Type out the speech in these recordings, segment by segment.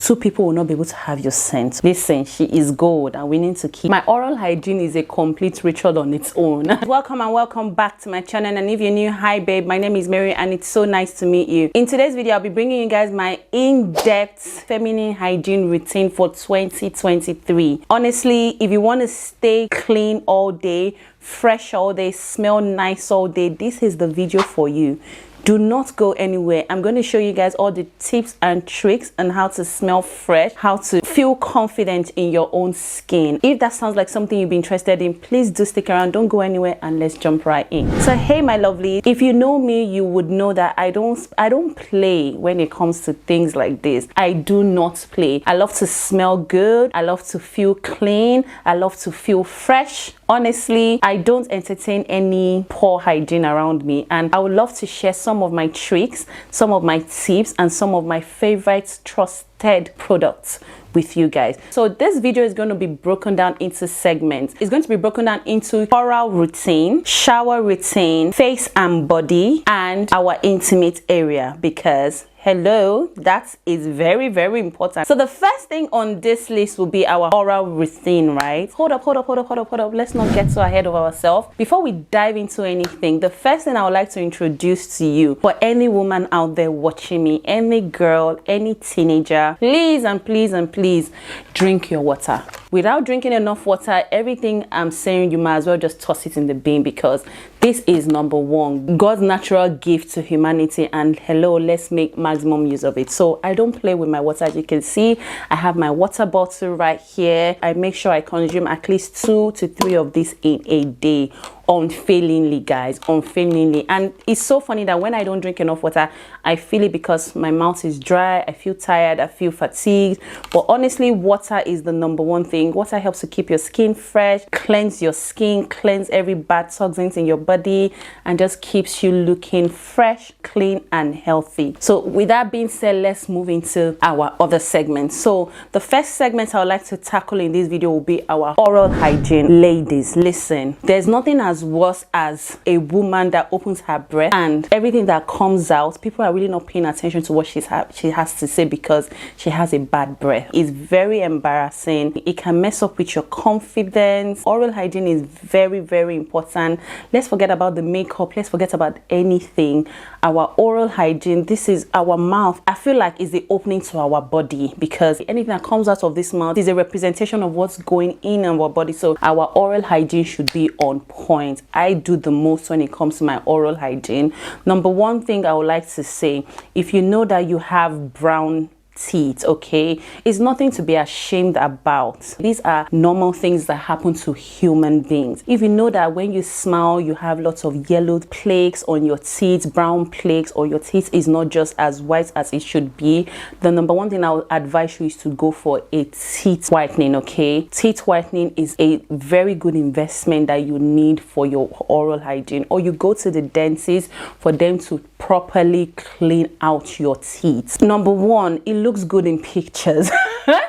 Two people will not be able to have your scent. Listen, she is gold and we need to keep. My oral hygiene is a complete ritual on its own. Welcome and welcome back to my channel, and if you're new, hi babe, my name is Mary and it's so nice to meet you. In today's video, I'll be bringing you guys my in-depth feminine hygiene routine for 2023. Honestly, if you want to stay clean all day, fresh all day, smell nice all day, this is the video for you. Do not go anywhere. I'm going to show you guys all the tips and tricks on how to smell fresh, how to feel confident in your own skin. If that sounds like something you'd be interested in, please do stick around. Don't go anywhere and let's jump right in. So hey my lovely, if you know me, you would know that I don't play when it comes to things like this. I do not play. I love to smell good. I love to feel clean. I love to feel fresh. Honestly, I don't entertain any poor hygiene around me, and I would love to share some of my tricks, some of my tips, and some of my favorite trusted products with you guys. So this video is going to be broken down into segments. It's going to be broken down into oral routine, shower routine, face and body, and our intimate area, because hello, that is very, very important. So the first thing on this list will be our oral routine, right? Hold up. Let's not get so ahead of ourselves. Before we dive into anything, the first thing I would like to introduce to you, for any woman out there watching me, any girl, any teenager, please and please and please drink your water. Without drinking enough water, everything I'm saying, you might as well just toss it in the bin, because this is number one, God's natural gift to humanity, and hello, let's make maximum use of it. So I don't play with my water. As you can see, I have my water bottle right here. I make sure I consume at least 2 to 3 of these in a day, unfailingly, guys, unfailingly. And it's so funny that when I don't drink enough water, I feel it because my mouth is dry, I feel tired, I feel fatigued. But honestly, water is the number one thing. Water helps to keep your skin fresh, cleanse your skin, cleanse every bad toxins in your body, and just keeps you looking fresh, clean, and healthy. So with that being said, let's move into our other segments. So the first segment I would like to tackle in this video will be our oral hygiene. Ladies, listen, there's nothing as worse as a woman that opens her breath and everything that comes out, people are really not paying attention to what she has to say because she has a bad breath. It's very embarrassing. It can mess up with your confidence. Oral hygiene is very, very important. Let's forget about the makeup. Let's forget about anything. Our oral hygiene, this is our mouth. I feel like it's the opening to our body, because anything that comes out of this mouth is a representation of what's going in our body. So our oral hygiene should be on point. I do the most when it comes to my oral hygiene. Number one thing I would like to say, if you know that you have brown teeth, okay, it's nothing to be ashamed about. These are normal things that happen to human beings. If you know that when you smile you have lots of yellow flakes on your teeth, brown flakes, or your teeth is not just as white as it should be, the number one thing I would advise you is to go for a teeth whitening. Okay, teeth whitening is a very good investment that you need for your oral hygiene, or you go to the dentist for them to properly clean out your teeth. Number one, it looks good in pictures.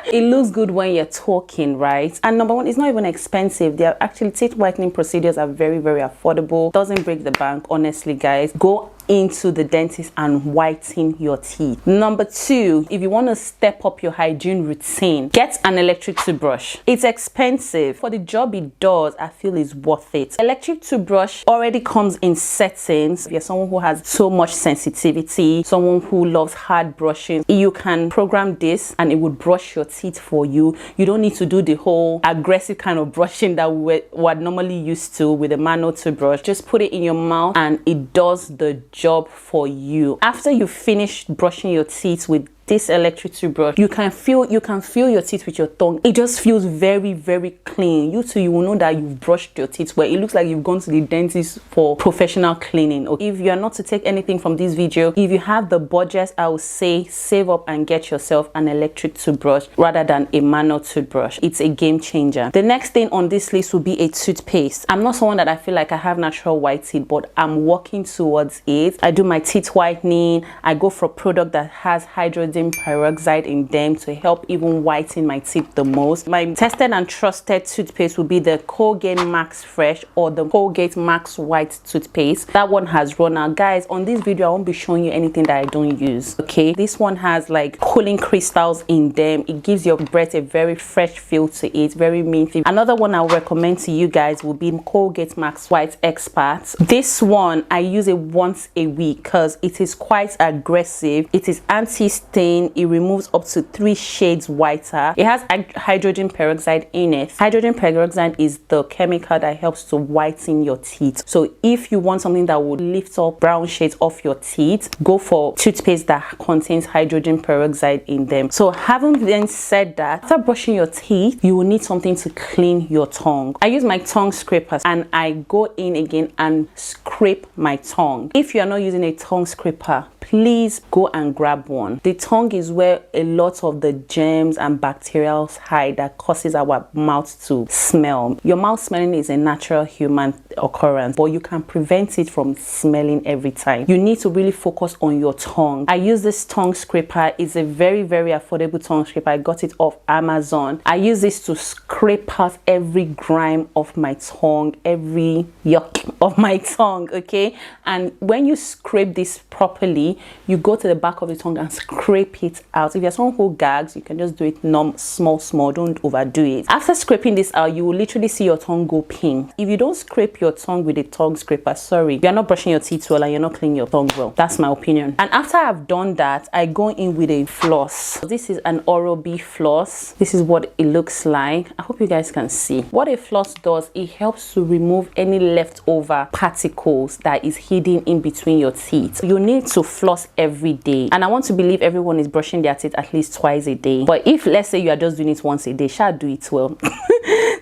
It looks good when you're talking, right? And number one, it's not even expensive. They are actually, teeth whitening procedures are very, very affordable. Doesn't break the bank, honestly, guys. Go into the dentist and whiten your teeth. Number two, if you want to step up your hygiene routine, get an electric toothbrush. It's expensive. For the job it does, I feel it's worth it. Electric toothbrush already comes in settings. If you're someone who has so much sensitivity, someone who loves hard brushing, you can program this and it would brush your teeth for you. You don't need to do the whole aggressive kind of brushing that we're normally used to with a manual toothbrush. Just put it in your mouth and it does the job for you. After you finish brushing your teeth with this electric toothbrush, you can feel your teeth with your tongue. It just feels very, very clean. You too, you will know that you've brushed your teeth well. It looks like you've gone to the dentist for professional cleaning. Okay, if you are not to take anything from this video, if you have the budget, I would say save up and get yourself an electric toothbrush rather than a manual toothbrush. It's a game changer. The next thing on this list will be a toothpaste. I'm not someone that I feel like I have natural white teeth, but I'm working towards it. I do my teeth whitening. I go for a product that has hydrogen hydrogen peroxide in them to help even whiten my teeth the most. My tested and trusted toothpaste will be the Colgate Max Fresh or the Colgate Max White toothpaste. That one has run out. Guys, on this video I won't be showing you anything that I don't use, okay? This one has like cooling crystals in them. It gives your breath a very fresh feel to it, very minty. Another one I'll recommend to you guys will be Colgate Max White Expert. This one I use it once a week because it is quite aggressive. It is anti-stain. It removes up to 3 shades whiter. It has hydrogen peroxide in it. Hydrogen peroxide is the chemical that helps to whiten your teeth. So if you want something that would lift up brown shades off your teeth, go for toothpaste that contains hydrogen peroxide in them. So having then said that, after brushing your teeth, you will need something to clean your tongue. I use my tongue scrapers and I go in again and scrape my tongue. If you are not using a tongue scraper, please go and grab one. The tongue is where a lot of the germs and bacteria hide that causes our mouth to smell. Your mouth smelling is a natural human occurrence, but you can prevent it from smelling every time. You need to really focus on your tongue. I use this tongue scraper. It's a very affordable tongue scraper. I got it off Amazon. I use this to scrape out every grime of my tongue, every yuck of my tongue, okay? And when you scrape this properly, you go to the back of the tongue and scrape it out. If you're someone who gags, you can just do it small, don't overdo it. After scraping this out, you will literally see your tongue go pink. If you don't scrape your tongue with a tongue scraper, sorry, you're not brushing your teeth well and you're not cleaning your tongue well. That's my opinion. And after I've done that, I go in with a floss. This is an Oral-B floss. This is what it looks like. I hope you guys can see. What a floss does, it helps to remove any leftover particles that is hidden in between your teeth. You need to floss every day, and I want to believe everyone is brushing their teeth at least twice a day. But if let's say you are just doing it once a day, shall do it well.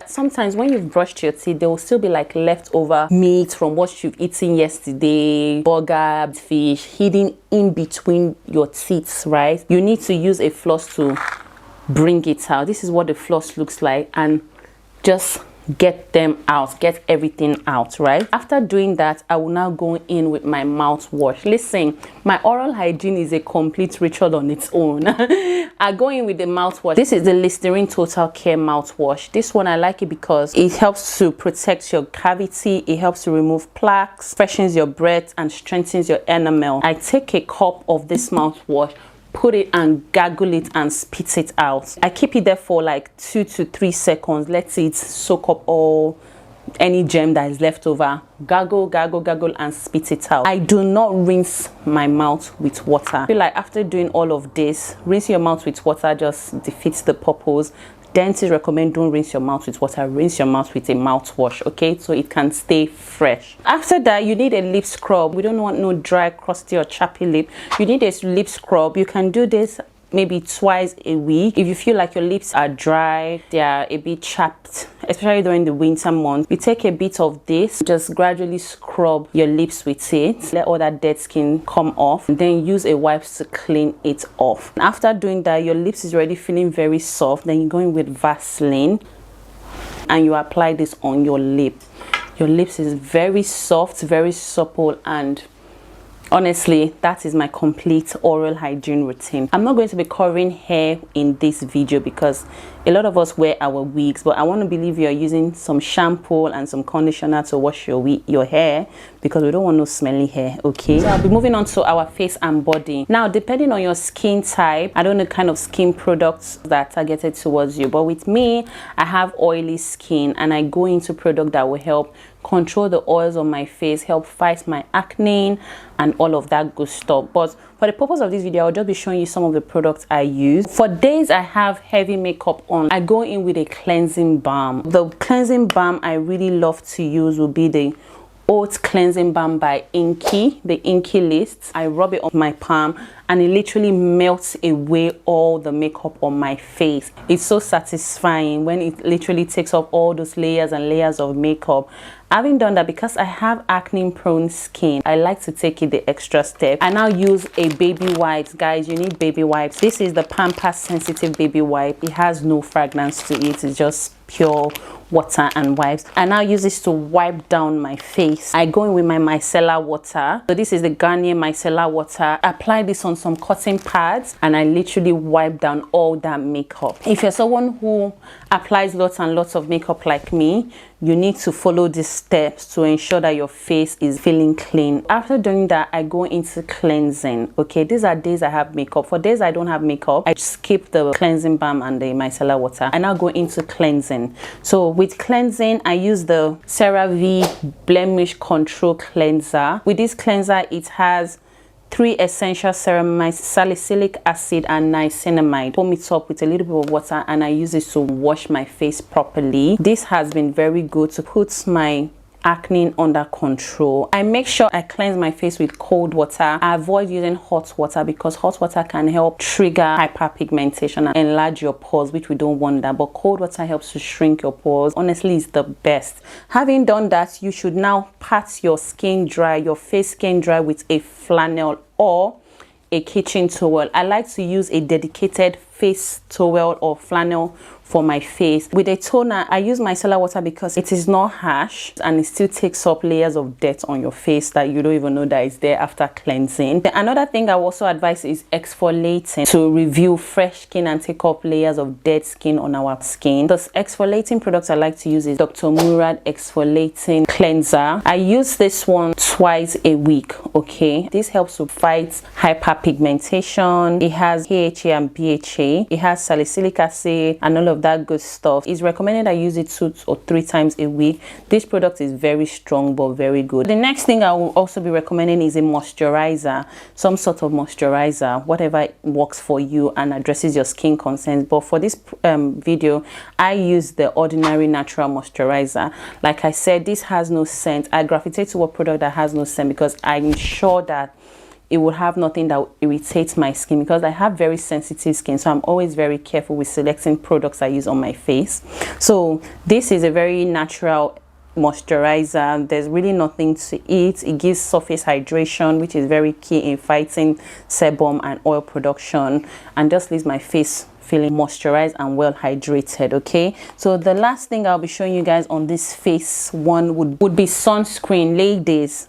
Sometimes when you've brushed your teeth, there will still be like leftover meat from what you've eaten yesterday, burger, fish, hidden in between your teeth, right? You need to use a floss to bring it out. This is what the floss looks like, and just get them out, get everything out, right? After doing that, I will now go in with my mouthwash. Listen, my oral hygiene is a complete ritual on its own. I go in with the mouthwash. This is the Listerine Total Care mouthwash. This one I like it because it helps to protect your cavity, it helps to remove plaques, freshens your breath, and strengthens your enamel. I take a cup of this mouthwash, put it and gargle it and spit it out. I keep it there for like 2 to 3 seconds. Let it soak up all any germ that is left over. Gargle and spit it out. I do not rinse my mouth with water. I feel like after doing all of this, rinsing your mouth with water just defeats the purpose. Dentists recommend don't rinse your mouth with water, rinse your mouth with a mouthwash, okay, so it can stay fresh. After that, you need a lip scrub. We don't want no dry, crusty or chappy lip. You need a lip scrub. You can do this maybe twice a week. If you feel like your lips are dry, they are a bit chapped, especially during the winter months, you take a bit of this, just gradually scrub your lips with it, let all that dead skin come off, and then use a wipe to clean it off. After doing that, your lips is already feeling very soft. Then you go in with Vaseline and you apply this on your lip. Your lips is very soft, very supple, and honestly, that is my complete oral hygiene routine. I'm not going to be covering hair in this video because a lot of us wear our wigs, but I want to believe you're using some shampoo and some conditioner to wash your hair, because we don't want no smelly hair, okay? So I'll be moving on to our face and body. Now, depending on your skin type, I don't know the kind of skin products that are targeted towards you, but with me, I have oily skin and I go into product that will help control the oils on my face, help fight my acne and all of that good stuff. But for the purpose of this video, I'll just be showing you some of the products I use. For days I have heavy makeup on, I go in with a cleansing balm. The cleansing balm I really love to use will be the Oat Cleansing Balm by Inky, the Inky List. I rub it on my palm and it literally melts away all the makeup on my face. It's so satisfying when it literally takes off all those layers and layers of makeup Having done that, because I have acne prone skin, I like to take it the extra step. I now use a baby wipes. Guys, you need baby wipes. This is the Pampers Sensitive Baby Wipe. It has no fragrance to it. It's just pure water and wipes. I now use this to wipe down my face. I go in with my micellar water. So this is the Garnier micellar water. Apply this on some cotton pads and I literally wipe down all that makeup. If you're someone who applies lots and lots of makeup like me, you need to follow these steps to ensure that your face is feeling clean. After doing that, I go into cleansing. Okay, these are days I have makeup. For days I don't have makeup, I skip the cleansing balm and the micellar water. I now go into cleansing. So with cleansing, I use the CeraVe Blemish Control Cleanser. With this cleanser, it has 3 essential ceramides, salicylic acid and niacinamide. Foam it up with a little bit of water and I use it to wash my face properly. This has been very good to put my acne under control. I make sure I cleanse my face with cold water. I avoid using hot water because hot water can help trigger hyperpigmentation and enlarge your pores, which we don't want that. But cold water helps to shrink your pores. Honestly, it's the best. Having done that, you should now pat your skin dry, your face skin dry with a flannel or a kitchen towel. I like to use a dedicated face towel or flannel for my face. With a toner, I use micellar water because it is not harsh and it still takes up layers of dirt on your face that you don't even know that is there after cleansing. Another thing I also advise is exfoliating to reveal fresh skin and take up layers of dead skin on our skin. The exfoliating products I like to use is Dr. Murad Exfoliating Cleanser. I use this one twice a week, okay? This helps to fight hyperpigmentation. It has AHA and BHA. It has salicylic acid and all of that good stuff. It's recommended I use it 2 or 3 times a week. This product is very strong but very good. The next thing I will also be recommending is a moisturizer, some sort of moisturizer, whatever works for you and addresses your skin concerns. But for this video, I use the ordinary natural moisturizer. Like I said, this has no scent. I gravitate to a product that has no scent because I'm sure that it will have nothing that irritates my skin because I have very sensitive skin, so I'm always very careful with selecting products I use on my face. So this is a very natural moisturizer. There's really nothing to it. It gives surface hydration, which is very key in fighting sebum and oil production, and just leaves my face feeling moisturized and well hydrated. Okay, so the last thing I'll be showing you guys on this face one would be sunscreen. Ladies,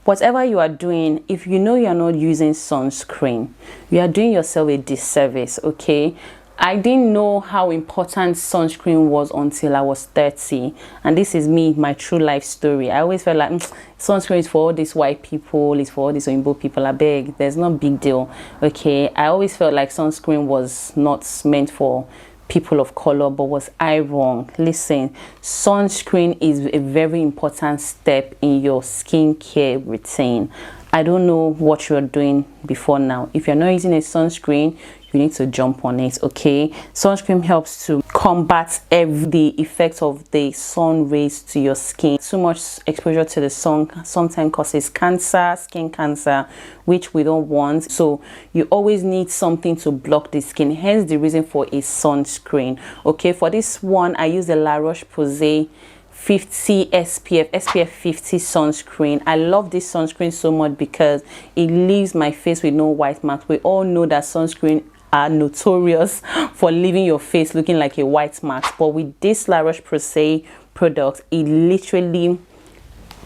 whatever you are doing, if you know you're not using sunscreen, you are doing yourself a disservice. Okay, I didn't know how important sunscreen was until I was 30, and this is me, my true life story. I always felt like sunscreen is for all these white people, it's for all these Oyinbo people. I beg, there's no big deal. Okay, I always felt like sunscreen was not meant for people of color, but was I wrong? Listen, sunscreen is a very important step in your skincare routine. I don't know what you're doing before now. If you're not using a sunscreen, you need to jump on it. Okay, sunscreen helps to combat the effects of the sun rays to your skin. Too much exposure to the sun sometimes causes cancer, skin cancer, which we don't want. So you always need something to block the skin, hence the reason for a sunscreen. Okay, for this one I use the La Roche-Posay 50 SPF 50 sunscreen. I love this sunscreen so much because it leaves my face with no white marks. We all know that sunscreen are notorious for leaving your face looking like a white mark, but with this La Roche-Posay product, it literally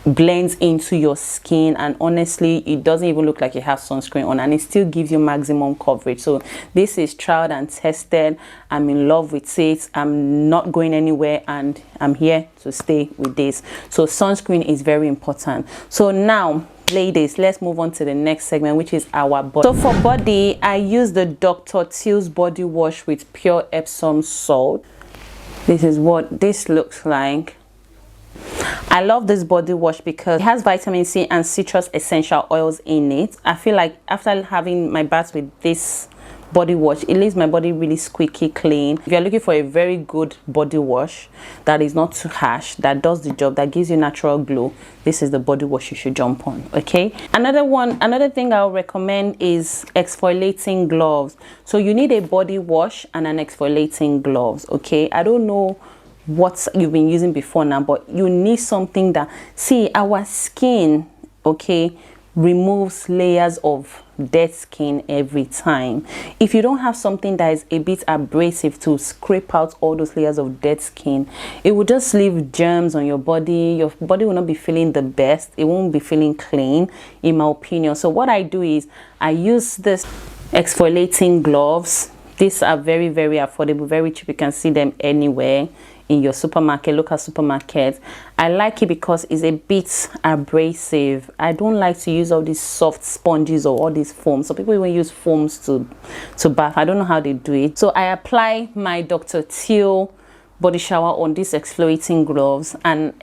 blends into your skin, and honestly it doesn't even look like you have sunscreen on, and it still gives you maximum coverage. So this is tried and tested. I'm in love with it. I'm not going anywhere and I'm here to stay with this. So sunscreen is very important. So now ladies, let's move on to the next segment, which is our body. So for body, I use the Dr. Teal's body wash with pure Epsom salt. This is what this looks like. I love this body wash because it has vitamin C and citrus essential oils in it. I feel like after having my bath with this body wash, it leaves my body really squeaky clean. If you're looking for a very good body wash that is not too harsh, that does the job, that gives you natural glow, this is the body wash you should jump on. Okay, another thing I'll recommend is exfoliating gloves. So you need a body wash and an exfoliating gloves. Okay, I don't know what you've been using before now, but you need something that, see, our skin, okay, removes layers of dead skin every time. If you don't have something that is a bit abrasive to scrape out all those layers of dead skin, it will just leave germs on your body. Your body will not be feeling the best. It won't be feeling clean, in my opinion. So what I do is I use this exfoliating gloves. These are very, very affordable, very cheap. You can see them anywhere in your supermarket, local supermarket. I like it because it's a bit abrasive. I don't like to use all these soft sponges or all these foams. So people even use foams to bath. I don't know how they do it. So I apply my Dr. Teal body shower on these exfoliating gloves and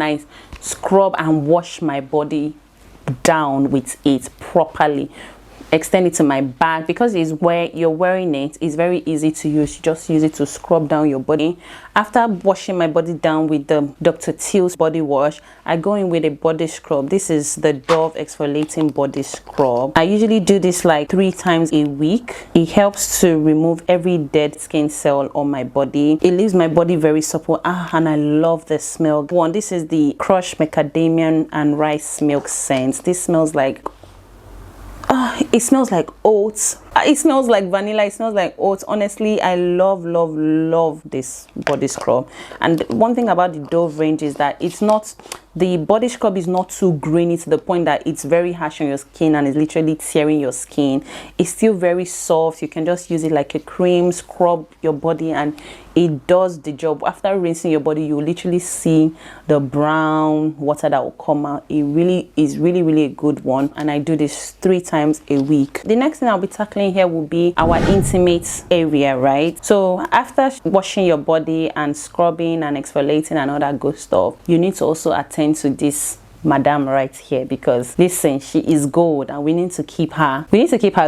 I scrub and wash my body down with it properly. Extend it to my back because it's where you're wearing it. It's very easy to use. You just use it to scrub down your body. After washing my body down with the Dr. Teal's body wash, I go in with a body scrub. This is the Dove exfoliating body scrub. I usually do this like 3 times a week. It helps to remove every dead skin cell on my body. It leaves my body very supple. And I love the smell. One, this is the crushed macadamia and rice milk scent. This smells like, it smells like oats. It smells like vanilla. It smells like oats. Honestly, I love this body scrub. And one thing about the Dove range is that the body scrub is not too grainy to the point that it's very harsh on your skin and it's literally tearing your skin. It's still very soft. You can just use it like a cream, scrub your body, and it does the job. After rinsing your body, you will literally see the brown water that will come out. It really is really a good one, and I do this 3 times a week. The next thing I'll be tackling here will be our intimate area, right? So after washing your body and scrubbing and exfoliating and all that good stuff, you need to also attend to this madam right here, because listen, she is gold and we need to keep her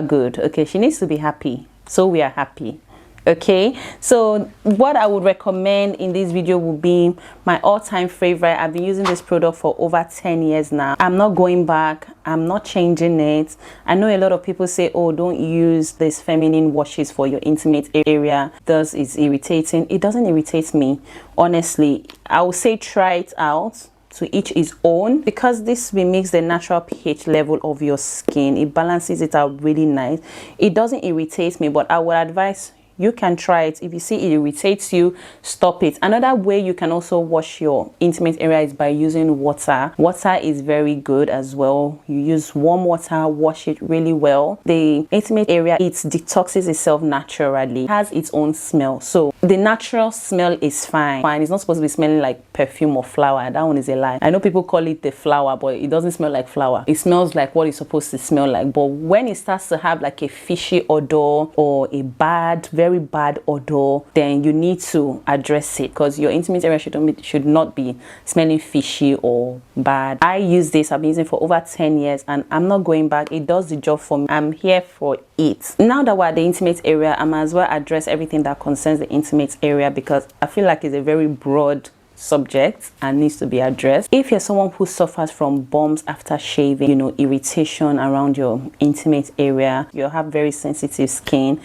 good. Okay, she needs to be happy, so we are happy. Okay, so what I would recommend in this video will be my all-time favorite. I've been using this product for over 10 years now. I'm not going back. I'm not changing it. I know a lot of people say, oh, don't use this feminine washes for your intimate area. This is irritating. It doesn't irritate me, honestly. I would say try it out. To each his own, because this mimics the natural pH level of your skin. It balances it out really nice. It doesn't irritate me, but I would advise you can try it. If you see it irritates you, stop it. Another way you can also wash your intimate area is by using water. Water is very good as well. You use warm water, wash it really well. The intimate area, it detoxes itself naturally. It has its own smell. So the natural smell is fine. It's not supposed to be smelling like perfume or flower. That one is a lie. I know people call it the flower, but it doesn't smell like flower. It smells like what it's supposed to smell like. But when it starts to have like a fishy odor or a very bad odor, then you need to address it, because your intimate area should not be smelling fishy or bad. I use this. I've been using it for over 10 years and I'm not going back. It does the job for me. I'm here for it. Now that we're at the intimate area, I might as well address everything that concerns the intimate area, because I feel like it's a very broad subject and needs to be addressed. If you're someone who suffers from bumps after shaving, you know, irritation around your intimate area, you have very sensitive skin.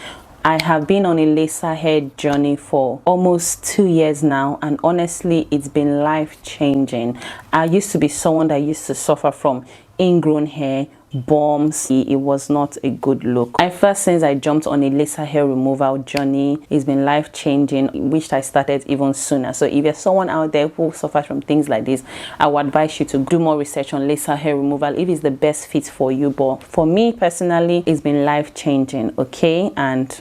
I have been on a laser hair journey for almost 2 years now, and honestly, it's been life-changing. I used to be someone that used to suffer from ingrown hair, bumps. It was not a good look. Since I jumped on a laser hair removal journey, it's been life-changing, which I started even sooner. So if you're someone out there who suffers from things like this, I would advise you to do more research on laser hair removal if it's the best fit for you. But for me personally, it's been life-changing. Okay, and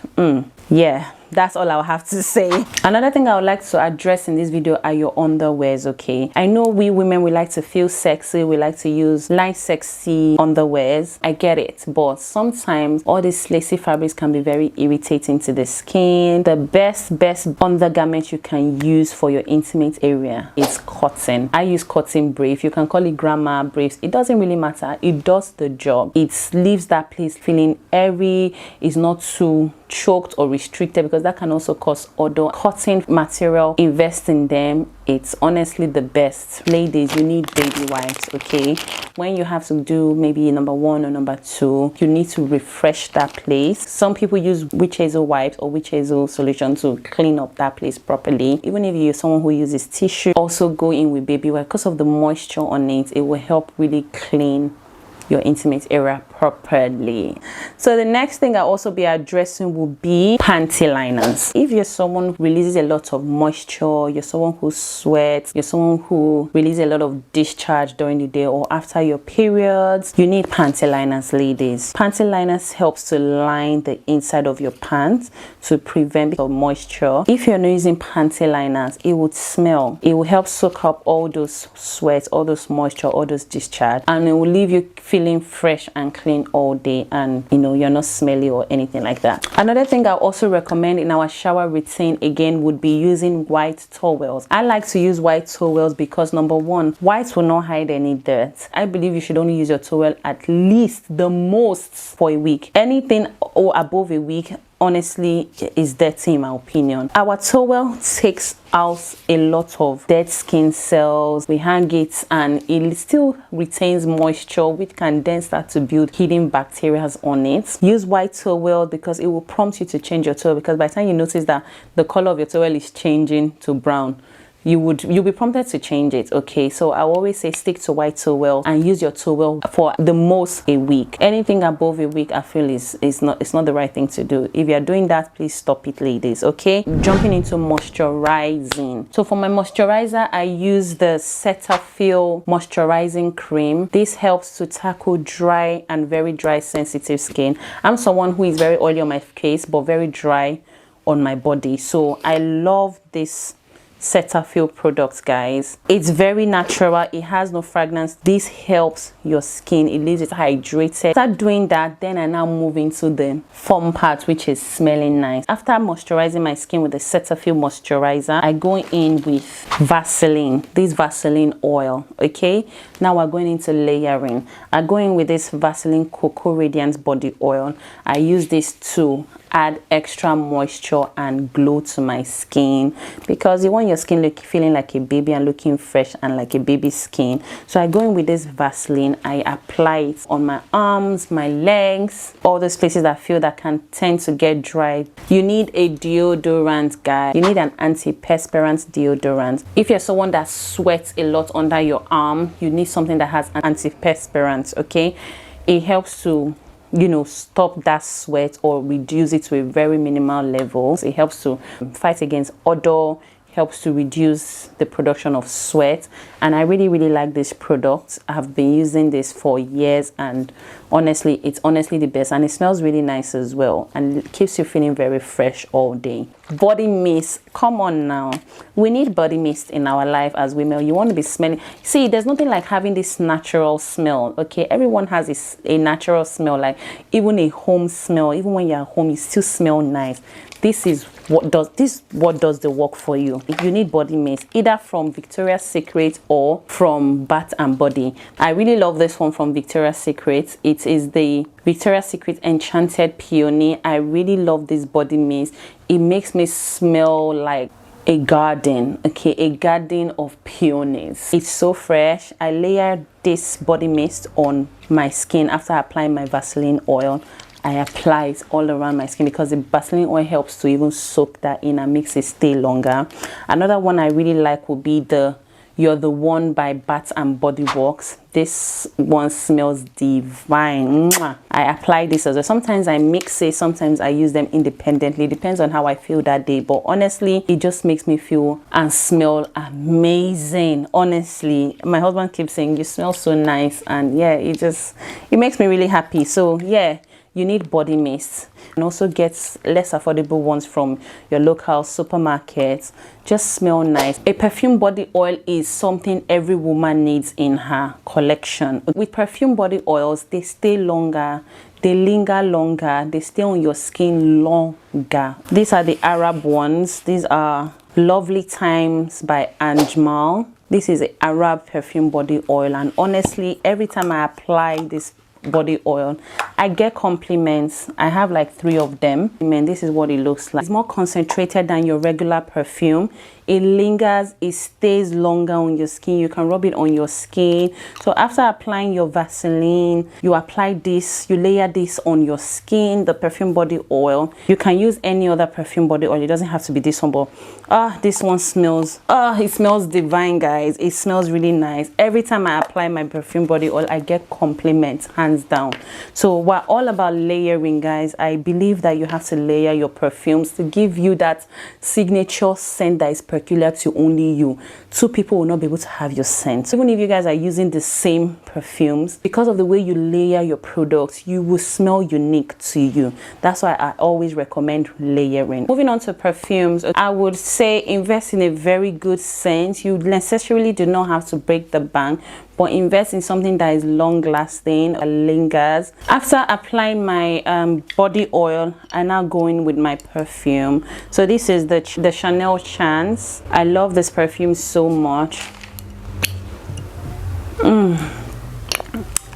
yeah, that's all I'll have to say. Another thing I would like to address in this video are your underwears. Okay, I know we women, we like to feel sexy, we like to use light sexy underwears. I get it, but sometimes all these lacy fabrics can be very irritating to the skin. The best undergarment you can use for your intimate area is cotton. I use cotton brief. You can call it grandma briefs. It doesn't really matter. It does the job. It leaves that place feeling airy. It's not too choked or restricted, because that can also cause odor. Cotton material, invest in them. It's honestly the best. Ladies, you need baby wipes, okay? When you have to do maybe number 1 or number 2, you need to refresh that place. Some people use witch hazel wipes or witch hazel solution to clean up that place properly. Even if you're someone who uses tissue, also go in with baby wipe. Because of the moisture on it, it will help really clean your intimate area properly. So the next thing I'll also be addressing will be panty liners. If you're someone who releases a lot of moisture, you're someone who sweats, you're someone who releases a lot of discharge during the day or after your periods, you need panty liners, ladies. Panty liners helps to line the inside of your pants to prevent moisture. If you're not using panty liners, it would smell. It will help soak up all those sweat, all those moisture, all those discharge, and it will leave you feeling fresh and clean all day, and you know, you're not smelly or anything like that. Another thing I also recommend in our shower routine again would be using white towels. I like to use white towels because number 1, white will not hide any dirt. I believe you should only use your towel at least the most for a week. Anything or above a week honestly is dirty in my opinion. Our towel takes out a lot of dead skin cells. We hang it and it still retains moisture, which can then start to build hidden bacteria on it. Use white towel because it will prompt you to change your towel, because by the time you notice that the color of your towel is changing to brown, you'll be prompted to change it. Okay, so I always say stick to white towel and use your towel for the most a week. Anything above a week I feel is not the right thing to do. If you're doing that, please stop it, ladies. Okay, jumping into moisturizing. So for my moisturizer, I use the Cetaphil moisturizing cream. This helps to tackle dry and very dry sensitive skin. I'm someone who is very oily on my face but very dry on my body, so I love this Cetaphil products, guys. It's very natural, it has no fragrance. This helps your skin, it leaves it hydrated. Start doing that, then I now move into the fun part, which is smelling nice. After moisturizing my skin with the Cetaphil moisturizer, I go in with Vaseline, this Vaseline oil. Okay, now we're going into layering. I go in with this Vaseline Cocoa Radiance body oil. I use this to add extra moisture and glow to my skin, because you want your skin feeling like a baby and looking fresh and like a baby skin. So I go in with this Vaseline, I apply it on my arms, my legs, all those places I feel that can tend to get dry. You need a deodorant, guys. You need an antiperspirant deodorant. If you're someone that sweats a lot under your arm, you need something that has an antiperspirant. Okay, it helps to, you know, stop that sweat or reduce it to a very minimal level. It helps to fight against odor, helps to reduce the production of sweat, and I really like this product. I've been using this for years, and honestly, it's honestly the best, and it smells really nice as well, and it keeps you feeling very fresh all day. Body mist, come on now, we need body mist in our life as women. You want to be smelling, see, there's nothing like having this natural smell. Okay, everyone has a natural smell, like even a home smell. Even when you're at home, you still smell nice. This is what does the work for you. If you need body mist, either from Victoria's Secret or from Bath and Body. I really love this one from Victoria's Secret. It is the Victoria's Secret Enchanted Peony. I really love this body mist. It makes me smell like a garden. Okay, a garden of peonies. It's so fresh. I layer this body mist on my skin after applying my Vaseline oil. I apply it all around my skin because the Vaseline oil helps to even soak that in and makes it stay longer. Another one I really like would be the You're the One by Bath and Body Works. This one smells divine. Mwah. I apply this as well. Sometimes I mix it, sometimes I use them independently. Depends on how I feel that day. But honestly, it just makes me feel and smell amazing. Honestly, my husband keeps saying, you smell so nice. And yeah, it makes me really happy. So yeah, you need body mist, and also get less affordable ones from your local supermarkets. Just smell nice. A perfume body oil is something every woman needs in her collection. With perfume body oils, they stay longer, they linger longer, they stay on your skin longer. These are the Arab ones. These are Lovely Times by Anjmal. This is an Arab perfume body oil, and honestly, every time I apply this body oil. I get compliments. I have like 3 of them. Man, this is what it looks like. It's more concentrated than your regular perfume. It lingers, it stays longer on your skin. You can rub it on your skin. So after applying your Vaseline, you apply this, you layer this on your skin, the perfume body oil. You can use any other perfume body oil. It doesn't have to be this one, but this one smells, it smells divine, guys. It smells really nice. Every time I apply my perfume body oil, I get compliments, hands down. So we're all about layering, guys. I believe that you have to layer your perfumes to give you that signature scent that is peculiar to only you. 2 people will not be able to have your scent. Even if you guys are using the same perfumes, because of the way you layer your products, you will smell unique to you. That's why I always recommend layering. Moving on to perfumes, I would say invest in a very good scent. You necessarily do not have to break the bank, but invest in something that is long lasting, lingers. After applying my body oil, I now go in with my perfume. So this is the Chanel Chance. I love this perfume so much.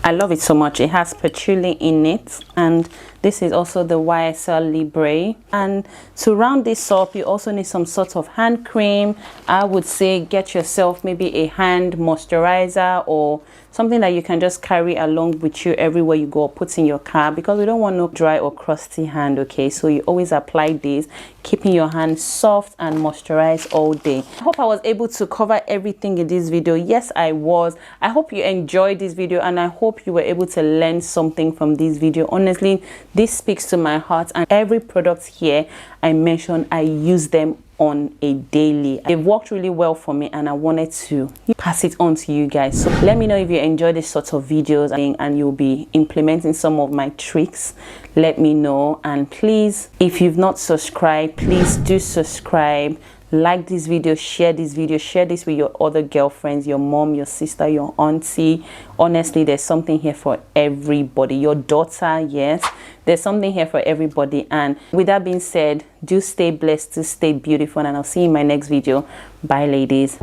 I love it so much. It has patchouli in it, and this is also the YSL Libre. And to round this up, you also need some sort of hand cream. I would say get yourself maybe a hand moisturizer or something that you can just carry along with you everywhere you go, or put in your car, because we don't want no dry or crusty hand. Okay, so you always apply this, keeping your hand soft and moisturized all day. I hope I was able to cover everything in this video. Yes, I was. I hope you enjoyed this video, and I hope you were able to learn something from this video. Honestly, this speaks to my heart, and every product here I mentioned, I use them on a daily. They've worked really well for me, and I wanted to pass it on to you guys. So let me know if you enjoy this sort of videos and you'll be implementing some of my tricks. Let me know, and please, if you've not subscribed, please do subscribe. Like this video, share this video, share this with your other girlfriends, your mom, your sister, your auntie. Honestly, there's something here for everybody. Your daughter, yes, there's something here for everybody. And with that being said, do stay blessed, do stay beautiful, and I'll see you in my next video. Bye, ladies.